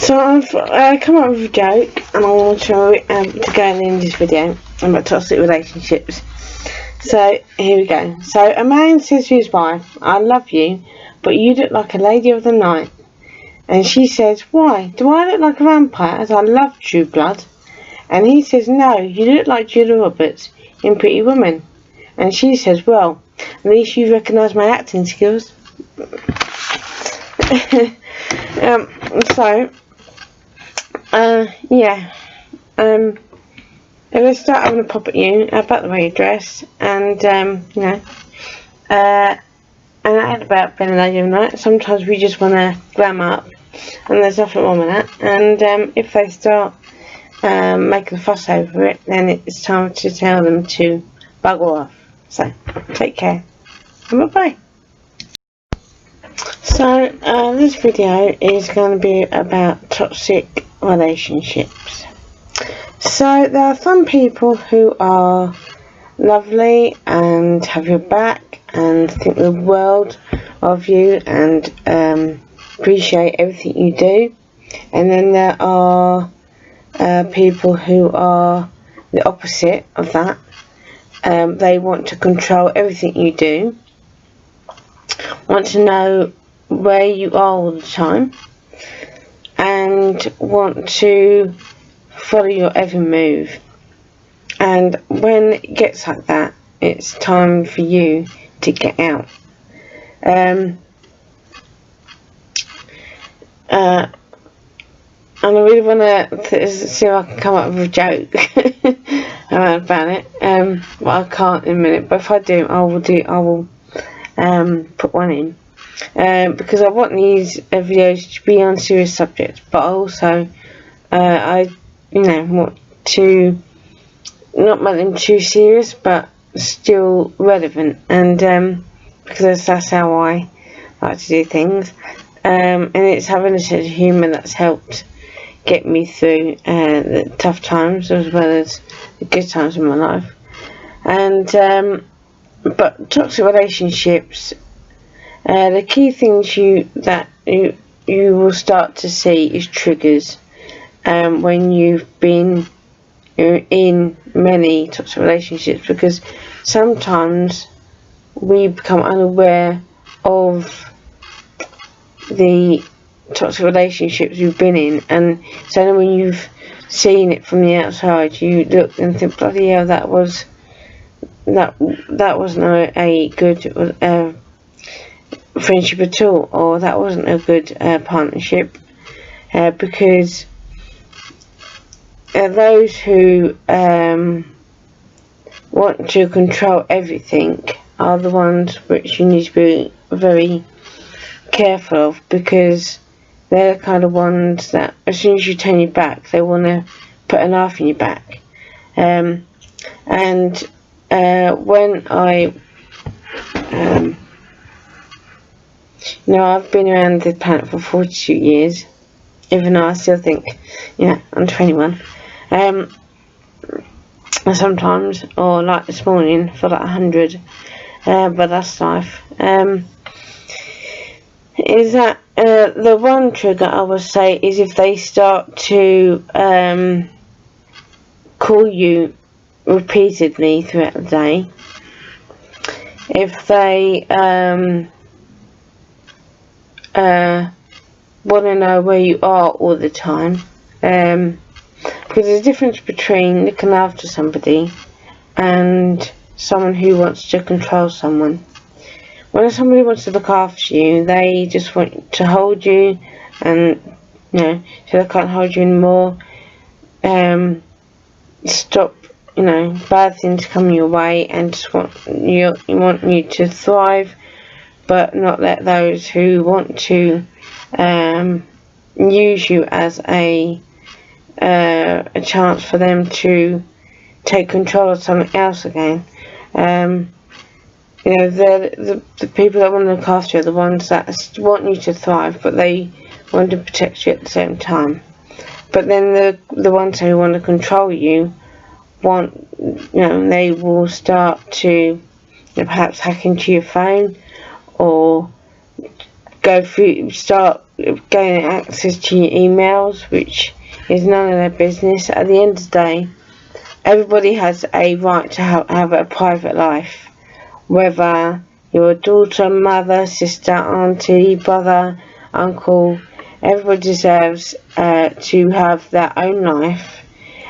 So I've come up with a joke, and I want to go in this video about toxic relationships. So here we go. So a man says to his wife, "I love you, but you look like a lady of the night." And she says, "Why? Do I look like a vampire as I love True Blood?" And he says, "No, you look like Julia Roberts in Pretty Woman." And she says, "Well, at least you recognise my acting skills." If I start having a pop at you about the way you dress, and and that about being a lady of the night. Sometimes we just want to glam up, and there's nothing wrong with that. And if they start making a fuss over it, then it's time to tell them to bugger off. So take care, and bye bye. So this video is going to be about toxic relationships. So there are some people who are lovely and have your back and think the world of you and appreciate everything you do, and then there are people who are the opposite of that. They want to control everything you do, want to know where you are all the time, and want to follow your every move. And when it gets like that, it's time for you to get out. And I really want to see if I can come up with a joke about it. Well, I can't in a minute, but if I do, I will put one in. Because I want these videos to be on serious subjects, but also I want to not make them too serious, but still relevant, and because that's how I like to do things, and it's having a sense of humour that's helped get me through the tough times as well as the good times in my life. And but toxic relationships, the key things you will start to see is triggers when you've been in many toxic relationships, because sometimes we become unaware of the toxic relationships you've been in, and so then when you've seen it from the outside, you look and think, bloody hell, that wasn't a good friendship at all, or that wasn't a good partnership, because those who want to control everything are the ones which you need to be very careful of, because they're the kind of ones that as soon as you turn your back, they want to put a knife in your back. When I I've been around the planet for 42 years, even though I still think, I'm 21. Sometimes, or like this morning, for like 100, but that's life. Is that the one trigger I would say is if they start to call you repeatedly throughout the day, if they want to know where you are all the time, because there's a difference between looking after somebody and someone who wants to control someone. When somebody wants to look after you, they just want to hold you, and so they can't hold you anymore. Stop, bad things coming your way, and just want you to thrive, but not let those who want to use you as a chance for them to take control of something else again. The people that want to look after you are the ones that want you to thrive, but they want to protect you at the same time. But then the ones who want to control you they will start to perhaps hack into your phone, or start gaining access to your emails, which is none of their business. At the end of the day, everybody has a right to have a private life, whether you're a daughter, mother, sister, auntie, brother, uncle. Everybody deserves to have their own life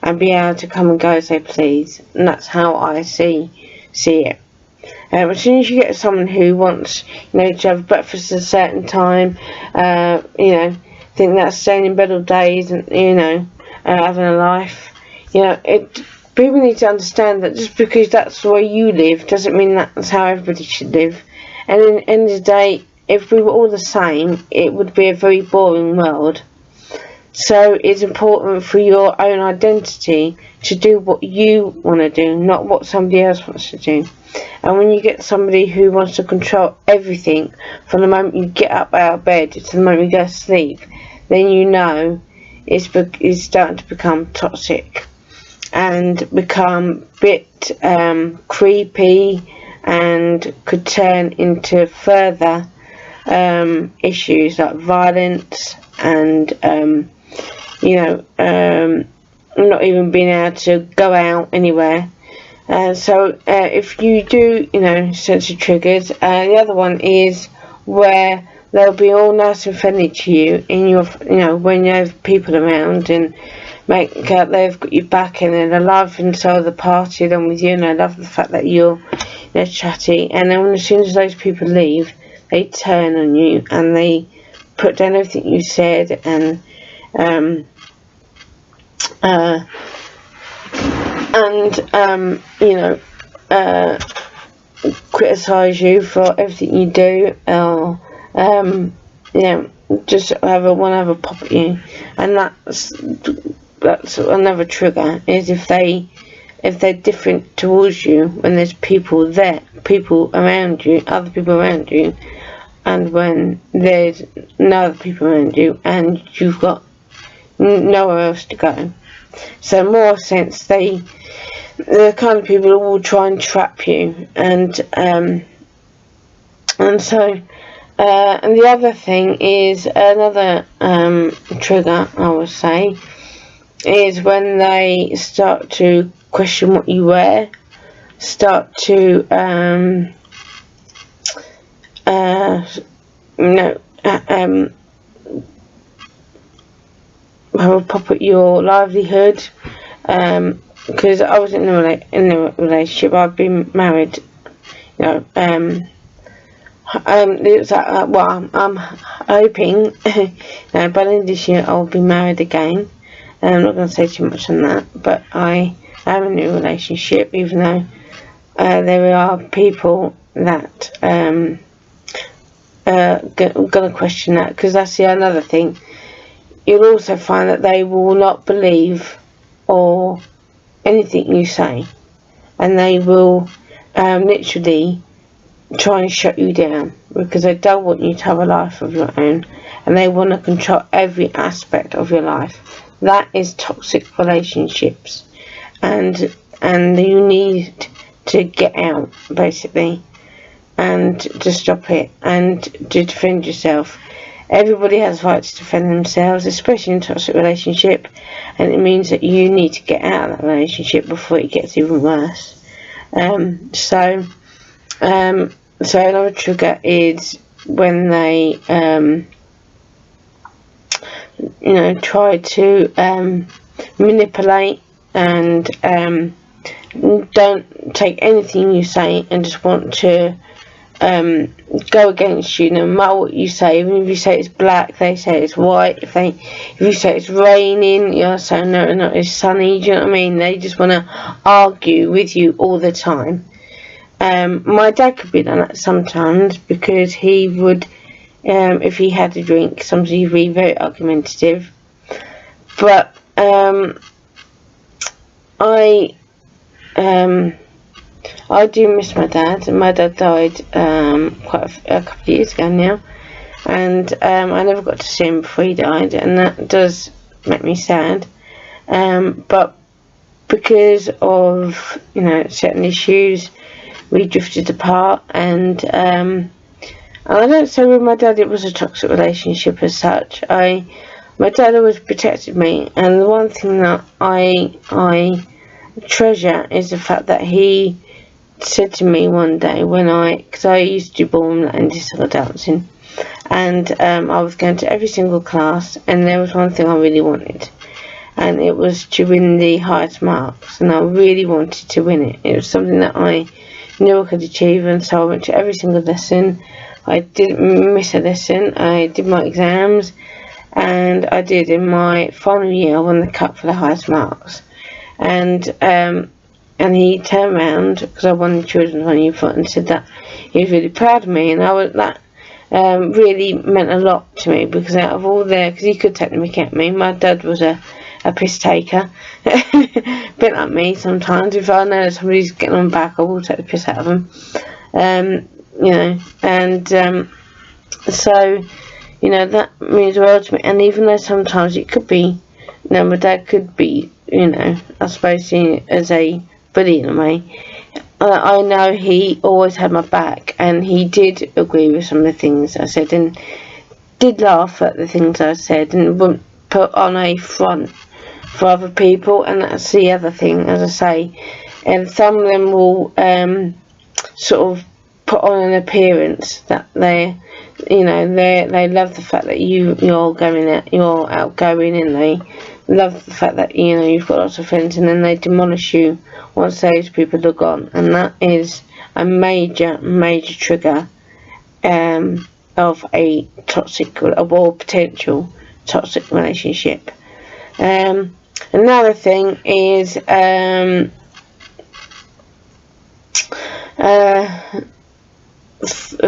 and be able to come and go as they please, and that's how I see it. As soon as you get someone who wants, to have breakfast at a certain time, think that's staying in bed all day isn't, having a life. People need to understand that just because that's the way you live doesn't mean that's how everybody should live. And in the end of the day, if we were all the same, it would be a very boring world. So it's important for your own identity to do what you want to do, not what somebody else wants to do. And when you get somebody who wants to control everything from the moment you get up out of bed to the moment you go to sleep, then you know it's starting to become toxic and become a bit creepy and could turn into further issues like violence and not even being able to go out anywhere. So if you do, sense of triggers, the other one is where they'll be all nice and friendly to you in your, when you have people around and make out they've got your back and they're alive and so the party along with you, and I love the fact that you're chatty. And then as soon as those people leave, they turn on you and they put down everything you said and criticize you for everything you do, or just want to have a pop at you. And that's another trigger, is if they're different towards you when there's people around you, other people around you, and when there's no other people around you and you've got nowhere else to go. So more sense, they're the kind of people who will try and trap you, and the other thing is, another trigger I would say, is when they start to question what you wear, start to have a pop at your livelihood. Because I was in a relationship, I've been married, it was I'm hoping by the end of this year I'll be married again. I'm not going to say too much on that, but I am in a new relationship, even though there are people that going to question that, because that's another thing. You'll also find that they will not believe or anything you say, and they will literally try and shut you down because they don't want you to have a life of your own, and they want to control every aspect of your life. That is toxic relationships, and you need to get out, basically, and to stop it and to defend yourself. Everybody has rights to defend themselves, especially in a toxic relationship, and it means that you need to get out of that relationship before it gets even worse. So another trigger is when they try to manipulate and don't take anything you say and just want to go against you no matter what you say. Even if you say it's black, they say it's white. If you say it's raining, you're saying no, it's sunny. Do you know what I mean? They just want to argue with you all the time. My dad could be like that sometimes, because he would, if he had a drink, sometimes he'd be very argumentative. But I do miss my dad, and my dad died quite a couple of years ago now, and I never got to see him before he died, and that does make me sad. But because of certain issues, we drifted apart, and And I don't say with my dad it was a toxic relationship as such. My dad always protected me, and the one thing that I treasure is the fact that he said to me one day because I used to do ballroom and disco dancing, and I was going to every single class, and there was one thing I really wanted, and it was to win the highest marks, and I really wanted to win it. It was something that I knew I could achieve, and so I went to every single lesson. I didn't miss a lesson. I did my exams, and I did. In my final year, I won the cup for the highest marks, and he turned around, because I won the children's one year foot, and said that he was really proud of me, and that really meant a lot to me, because out of all because he could take the mick at me. My dad was a piss taker, a bit like me sometimes. If I know somebody's getting on back, I will take the piss out of them, you know, and so, you know, that means the world to me. And even though sometimes it could be, you know, my dad could be, you know, I suppose seen as a bully in a way, I know he always had my back, and he did agree with some of the things I said, and did laugh at the things I said, and wouldn't put on a front for other people. And that's the other thing, as I say, and some of them will sort of put on an appearance that they love the fact that you're outgoing, and they love the fact that, you know, you've got lots of friends, and then they demolish you once those people are gone, and that is a major trigger of a toxic or potential toxic relationship. Another thing is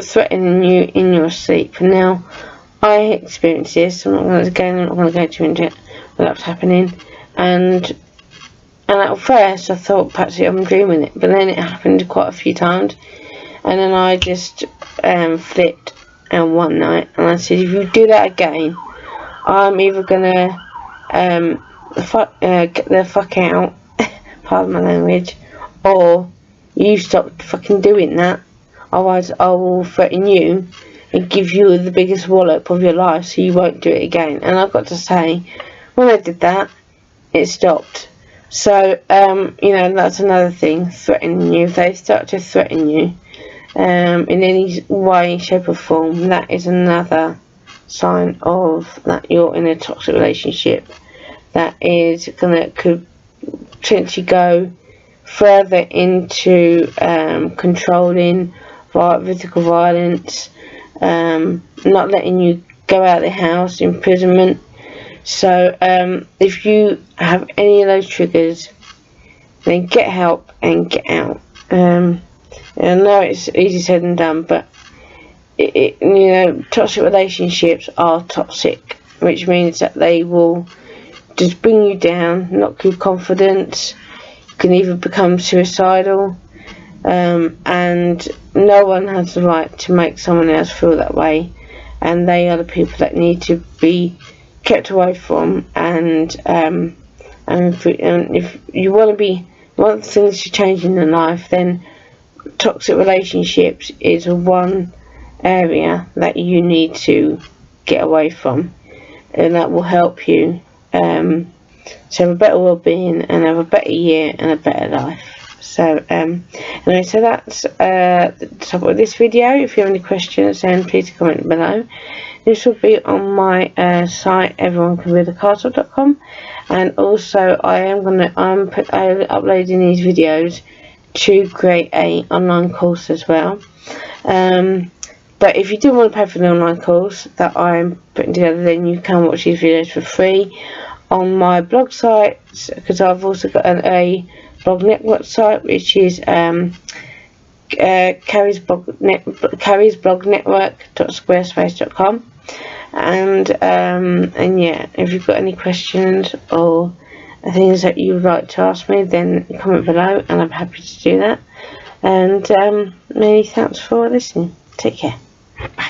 threatening you in your sleep. Now, I experienced this. I'm not going to go too into it, but that was happening, and at first I thought perhaps I'm dreaming it, but then it happened quite a few times, and then I just flipped one night, and I said, if you do that again, I'm either gonna get the fuck out, pardon my language, or you stop fucking doing that. Otherwise, I will threaten you and give you the biggest wallop of your life, so you won't do it again. And I've got to say, when I did that, it stopped. So, you know, that's another thing, threatening you. If they start to threaten you in any way, shape or form, that is another sign of that you're in a toxic relationship that could potentially go further into controlling, physical violence, not letting you go out of the house, imprisonment. So if you have any of those triggers, then get help and get out. I know it's easy said and done, but you know, toxic relationships are toxic, which means that they will just bring you down, knock your confidence. You can even become suicidal, and no one has the right to make someone else feel that way, and they are the people that need to be kept away from. And if you want things to change in your life, then toxic relationships is one area that you need to get away from, and that will help you to have a better well-being and have a better year and a better life. So anyway, so that's the top of this video. If you have any questions, then please comment below. This will be on my site, everyonecanbuildacastle.com, and also I'm uploading these videos to create a online course as well. But if you do want to pay for the online course that I'm putting together, then you can watch these videos for free on my blog site, because I've also got a blog network site, which is carriesblognetwork.squarespace.com. And yeah, if you've got any questions or things that you would like to ask me, then comment below, and I'm happy to do that. And many thanks for listening. Take care. Bye.